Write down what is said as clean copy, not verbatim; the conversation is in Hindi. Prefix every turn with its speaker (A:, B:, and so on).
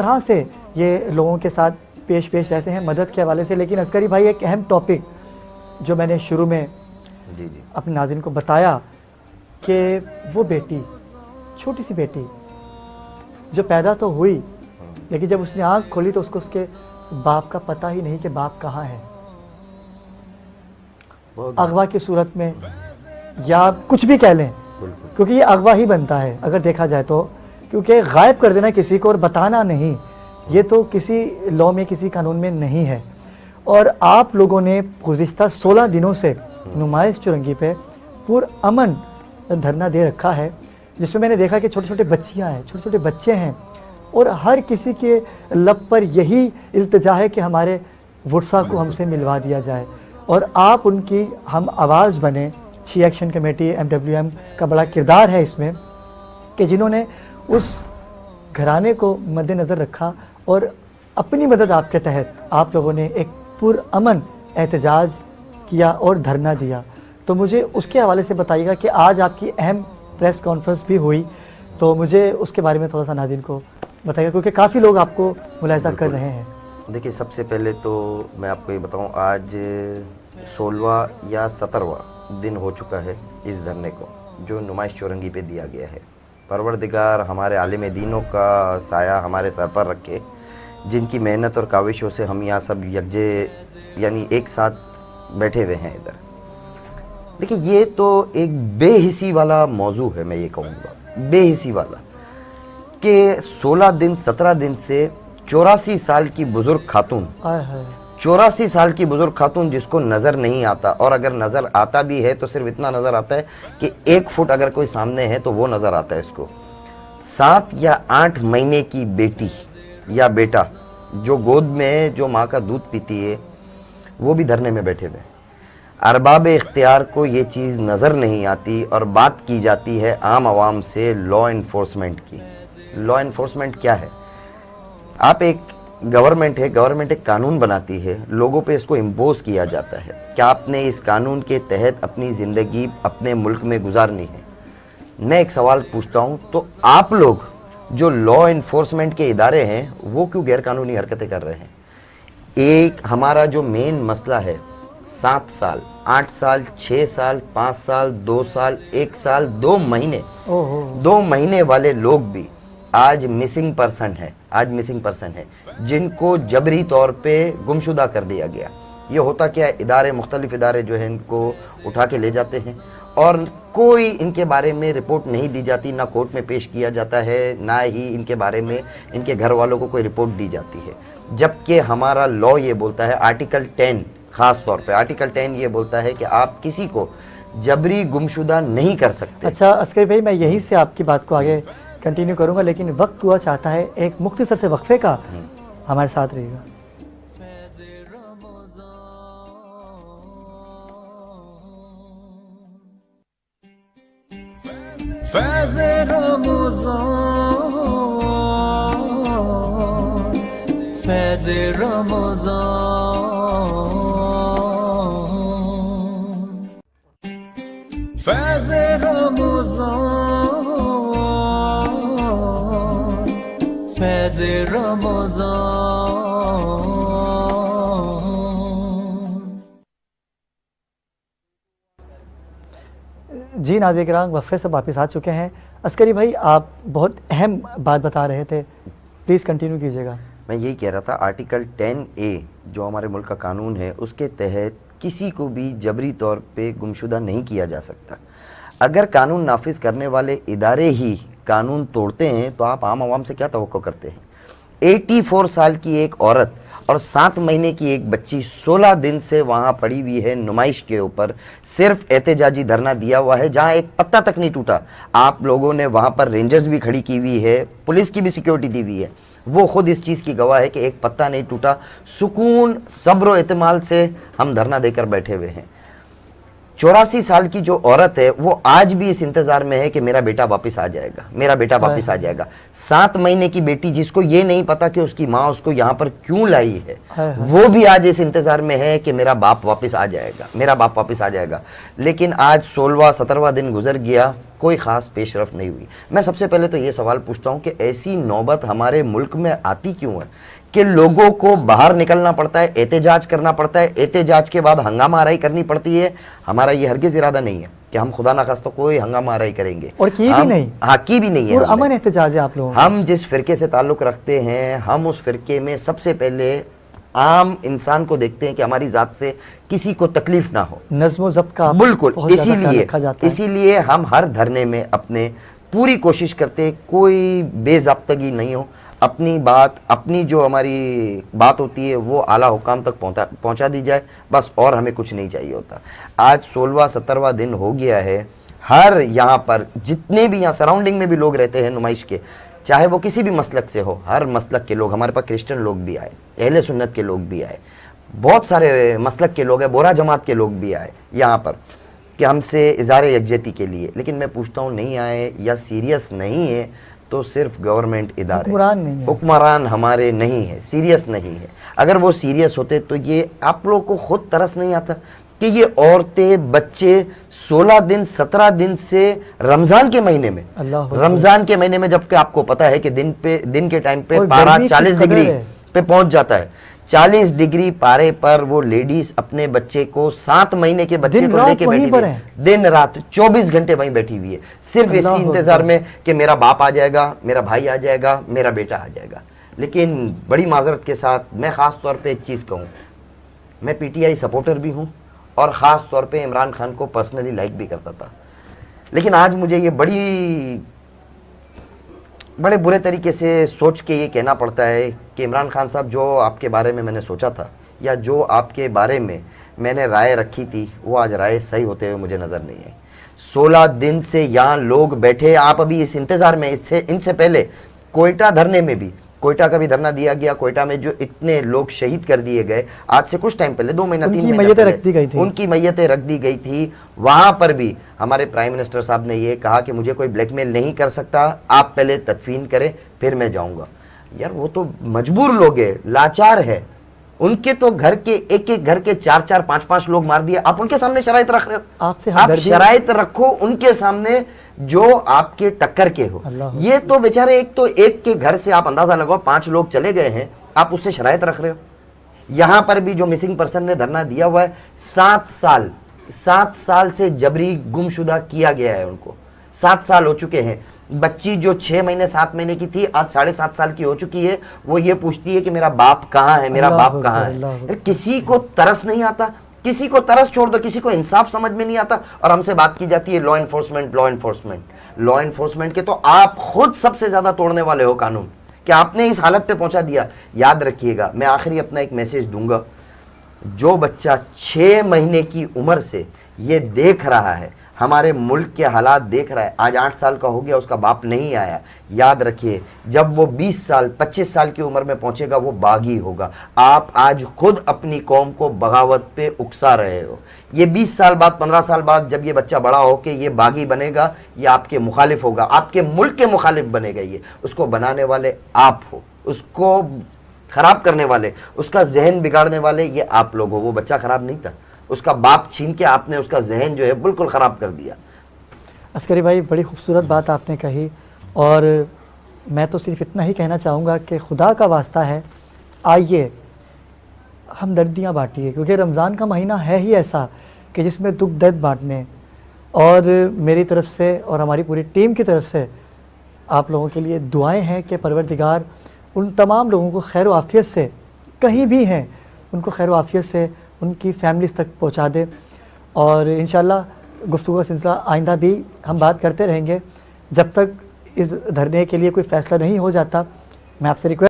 A: तरह से ये लोगों के साथ पेश रहते हैं मदद के हवाले से। लेकिन अस्करी भाई, एक अहम टॉपिक जो मैंने शुरू में
B: जी
A: अपने नाज़रीन को बताया कि वो बेटी, छोटी सी बेटी जो पैदा तो हुई, लेकिन जब उसने आँख खोली तो उसको उसके बाप का पता ही नहीं कि बाप कहाँ है। अगवा की सूरत में या कुछ भी कह लें, क्योंकि ये अगवा ही बनता है अगर देखा जाए तो, क्योंकि गायब कर देना किसी को और बताना नहीं, ये तो किसी लॉ में, किसी कानून में नहीं है। और आप लोगों ने गुज़िश्ता 16 दिनों से नुमाइश चौरंगी पे पुरअमन धरना दे रखा है, जिसमें मैंने देखा कि छोटे छोटे बच्चियाँ हैं, छोटे छोटे बच्चे हैं, और हर किसी के लब पर यही इल्तिजा है कि हमारे वुर्सा को हमसे मिलवा दिया जाए और आप उनकी हम आवाज़ बने। शी एक्शन कमेटी MWM का बड़ा किरदार है इसमें कि जिन्होंने उस घराने को मद्देनज़र रखा और अपनी मदद आपके तहत आप लोगों ने एक पुरअमन एहतजाज किया और धरना दिया। तो मुझे उसके हवाले से बताइएगा कि आज आपकी अहम प्रेस कॉन्फ्रेंस भी हुई, तो मुझे उसके बारे में थोड़ा सा नाज़रीन को बताइएगा, क्योंकि काफ़ी लोग आपको मुलाहिज़ा कर रहे हैं।
B: देखिए, सबसे पहले तो मैं आपको ये बताऊं, आज 16वां या 17वां दिन हो चुका है इस धरने को जो नुमाइश चौरंगी पे दिया गया है। परवरदिगार हमारे आलिम दीनों का साया हमारे सर पर रखे, जिनकी मेहनत और काविशों से हम यहाँ सब यकजे यानी एक साथ बैठे हुए हैं इधर। देखिए, ये तो एक बेहिसी वाला मौजू है, मैं ये कहूँगा बेहिसी वाला, कि 16 दिन 17 दिन से 84 साल की बुजुर्ग खातून, 84 साल की बुजुर्ग खातून जिसको नज़र नहीं आता, और अगर नज़र आता भी है तो सिर्फ इतना नज़र आता है कि 1 फुट अगर कोई सामने है तो वो नज़र आता है इसको। 7 या 8 महीने की बेटी या बेटा जो गोद में जो माँ का दूध पीती है, वो भी धरने में बैठे हुए। अरबाब इख्तियार को ये चीज़ नज़र नहीं आती और बात की जाती है आम आवाम से लॉ इन्फोर्समेंट की। लॉ इन्फोर्समेंट क्या है? आप एक गवर्नमेंट है, गवर्नमेंट एक कानून बनाती है, लोगों पे इसको इम्पोज किया जाता है। क्या आपने इस कानून के तहत अपनी ज़िंदगी अपने मुल्क में गुजारनी है? मैं एक सवाल पूछता हूँ, तो आप लोग जो लॉ इन्फोर्समेंट के इदारे हैं वो क्यों गैरकानूनी हरकतें कर रहे हैं? एक हमारा जो मेन मसला है, 7 साल, 8 साल, 6 साल, 5 साल, 2 साल, 1 साल, 2 महीने, 2 महीने वाले लोग भी आज मिसिंग पर्सन है, आज मिसिंग पर्सन है, जिनको जबरी तौर पे गुमशुदा कर दिया गया। ये होता क्या है, इदारे, मुख्तलिफ इदारे जो हैं इनको उठा के ले जाते हैं और कोई इनके बारे में रिपोर्ट नहीं दी जाती, ना कोर्ट में पेश किया जाता है, ना ही इनके बारे में इनके घर वालों को कोई रिपोर्ट दी जाती है। जबकि हमारा लॉ ये बोलता है, आर्टिकल 10 ख़ास तौर पे आर्टिकल 10 ये बोलता है कि आप किसी को जबरी गुमशुदा नहीं कर सकते।
A: अच्छा अस्कर भाई, मैं यहीं से आपकी बात को आगे कंटिन्यू करूंगा, लेकिन वक्त हुआ चाहता है एक मुख्तसर से वक्फे का, हमारे साथ रहिएगा।
C: फैज़े रमज़ान, फैज़े रमज़ान, फैज़े रमज़ान, फैज़े रमज़ान।
A: जी नाज़रीन किराम, वफ़े से वापस आ चुके हैं। अस्करी भाई, आप बहुत अहम बात बता रहे थे, प्लीज़ कंटिन्यू कीजिएगा।
B: मैं यही कह रहा था, आर्टिकल 10A जो हमारे मुल्क का कानून है, उसके तहत किसी को भी जबरी तौर पे गुमशुदा नहीं किया जा सकता। अगर कानून नाफिज करने वाले इदारे ही कानून तोड़ते हैं तो आप आम आवाम से क्या तवक्को करते हैं? 84 साल की एक औरत और 7 महीने की एक बच्ची 16 दिन से वहाँ पड़ी हुई है नुमाइश के ऊपर, सिर्फ एहतजाजी धरना दिया हुआ है जहाँ एक पत्ता तक नहीं टूटा। आप लोगों ने वहाँ पर रेंजर्स भी खड़ी की हुई है, पुलिस की भी सिक्योरिटी दी हुई है, वो खुद इस चीज़ की गवाह है कि एक पत्ता नहीं टूटा। सुकून, सब्र और एतमाल से हम धरना देकर बैठे हुए हैं। 84 साल की जो औरत है वो आज भी इस इंतजार में है कि मेरा बेटा वापस आ जाएगा, मेरा बेटा वापस आ जाएगा। 7 महीने की बेटी जिसको ये नहीं पता कि उसकी माँ उसको यहाँ पर क्यों लाई है, वो भी आज इस इंतजार में है कि मेरा बाप वापस आ जाएगा, मेरा बाप वापस आ जाएगा। लेकिन आज 16वां 17वां दिन गुजर गया, कोई ख़ास पेशरफ नहीं हुई। मैं सबसे पहले तो ये सवाल पूछता हूँ कि ऐसी नौबत हमारे मुल्क में आती क्यों है कि लोगों को बाहर निकलना पड़ता है, एहतजाज करना पड़ता है, एहतजाज के बाद हंगामा आराई करनी पड़ती है। हमारा ये हरगिज़ इरादा नहीं है कि हम खुदा ना खास्ता कोई हंगामा आराई करेंगे,
A: और की भी नहीं।
B: हाँ, की भी नहीं है।
A: और अमन एहतजाज है आप लोगों का।
B: हम जिस फिरके से ताल्लुक़ रखते हैं, हम उस फिरके में सबसे पहले आम इंसान को देखते हैं कि हमारी ज़ात से किसी को तकलीफ ना हो,
A: नज़्म ज़ब्त का
B: बिल्कुल।
A: बहुत ज़्यादा ख्याल रखा जाता है।
B: इसीलिए हम हर धरने में अपने पूरी कोशिश करते हैं कोई बेज़ाब्तगी नहीं हो, अपनी बात, अपनी जो हमारी बात होती है वो आला हुकाम तक पहुंचा दी जाए, बस, और हमें कुछ नहीं चाहिए होता। आज 16वां 17वां दिन हो गया है। हर यहाँ पर जितने भी यहाँ सराउंडिंग में भी लोग रहते हैं नुमाइश के, चाहे वो किसी भी मसलक से हो, हर मसलक के लोग, हमारे पास क्रिश्चियन लोग भी आए, अहले सुन्नत के लोग भी आए, बहुत सारे मसलक के लोग हैं, बोरा जमात के लोग भी आए यहाँ पर कि हमसे इज़हार यकजहती के लिए। लेकिन मैं पूछता हूँ, नहीं आए या सीरियस नहीं है तो सिर्फ गवर्नमेंट इदारे, हुक्मरान हमारे नहीं है, सीरियस नहीं है। अगर वो सीरियस होते तो ये आप लोगों को खुद तरस नहीं आता कि ये औरतें, बच्चे 16 दिन 17 दिन से रमज़ान के महीने में, रमज़ान के महीने में, जबकि आपको पता है कि दिन के टाइम पे पारा 40 डिग्री पे पहुंच जाता है, 40 डिग्री पारे पर वो लेडीज अपने बच्चे को, 7 महीने के बच्चे को लेके बैठी हुई है, दिन रात 24 घंटे वहीं बैठी हुई है, सिर्फ इसी इंतजार में कि मेरा बाप आ जाएगा, मेरा भाई आ जाएगा, मेरा बेटा आ जाएगा। लेकिन बड़ी माजरत के साथ मैं ख़ास तौर पे एक चीज़ कहूँ, मैं PTI सपोर्टर भी हूँ और ख़ास तौर पे इमरान खान को पर्सनली लाइक भी करता था। लेकिन आज मुझे ये बड़े बुरे तरीके से सोच के ये कहना पड़ता है कि इमरान खान साहब, जो आपके बारे में मैंने सोचा था या जो आपके बारे में मैंने राय रखी थी, वो आज राय सही होते हुए मुझे नज़र नहीं आई। 16 दिन से यहाँ लोग बैठे, आप अभी इस इंतज़ार में, इनसे पहले कोयटा धरने में भी, कोयटा का भी धरना दिया गया, कोयटा में जो इतने लोग शहीद कर दिए गए, आज से कुछ टाइम पहले, 2 महीना 3 महीने
A: मैयतें रख दी गई थी,
B: उनकी मैयतें रख दी गई थी। वहां पर भी हमारे प्राइम मिनिस्टर साहब ने ये कहा कि मुझे कोई ब्लैकमेल नहीं कर सकता, आप पहले तदफीन करें फिर मैं जाऊंगा। यार वो तो मजबूर लोग हैं, लाचार है, उनके तो घर के एक एक घर के 4-4 5-5 लोग मार दिए, आप उनके सामने शराइत रख रहे हो। आप शराइत रखो उनके सामने जो आपके टक्कर के हो। ये तो बेचारे एक के घर से आप अंदाजा लगाओ 5 लोग चले गए हैं, आप उससे शराइत रख रहे हो। यहां पर भी जो मिसिंग पर्सन ने धरना दिया हुआ है, 7 साल से जबरी गुमशुदा किया गया है उनको, 7 साल हो चुके हैं। बच्ची जो 6 महीने 7 महीने की थी, आज 7.5 साल की हो चुकी है, वो ये पूछती है कि मेरा बाप कहाँ है, मेरा बाप कहाँ है। किसी को तरस नहीं आता, किसी को तरस छोड़ दो, किसी को इंसाफ समझ में नहीं आता, और हमसे बात की जाती है लॉ एनफोर्समेंट के तो आप खुद सबसे ज्यादा तोड़ने वाले हो कानून, कि आपने इस हालत पे पहुंचा दिया। याद रखिएगा, मैं आखिरी अपना एक मैसेज दूंगा, जो बच्चा 6 महीने की उम्र से ये देख रहा है, हमारे मुल्क के हालात देख रहा है, आज 8 साल का हो गया, उसका बाप नहीं आया, याद रखिए जब वो 20 साल 25 साल की उम्र में पहुंचेगा वो बागी होगा। आप आज खुद अपनी कौम को बगावत पे उकसा रहे हो। ये 20 साल बाद 15 साल बाद जब ये बच्चा बड़ा हो के ये बागी बनेगा, ये आपके मुखालिफ होगा, आपके मुल्क के मुखालिफ बनेगा। ये उसको बनाने वाले आप हो, उसको खराब करने वाले, उसका जहन बिगाड़ने वाले ये आप लोग हो। वो बच्चा खराब नहीं था, उसका बाप छीन के आपने उसका जहन जो है बिल्कुल ख़राब कर दिया।
A: अस्करी भाई, बड़ी खूबसूरत बात आपने कही, और मैं तो सिर्फ इतना ही कहना चाहूँगा कि खुदा का वास्ता है, आइए हम दर्दियाँ बांटिए, क्योंकि रमज़ान का महीना है ही ऐसा कि जिसमें दुख दर्द बांटने। और मेरी तरफ से और हमारी पूरी टीम की तरफ से आप लोगों के लिए दुआएं हैं कि परवरदिगार उन तमाम लोगों को खैर आफ़ियत से, कहीं भी हैं, उनको खैर आफ़ियत से उनकी फैमिलीज़ तक पहुंचा दे। और इंशाअल्लाह गुफ्तगू का सिलसिला आइंदा भी हम बात करते रहेंगे, जब तक इस धरने के लिए कोई फ़ैसला नहीं हो जाता। मैं आपसे रिक्वेस्ट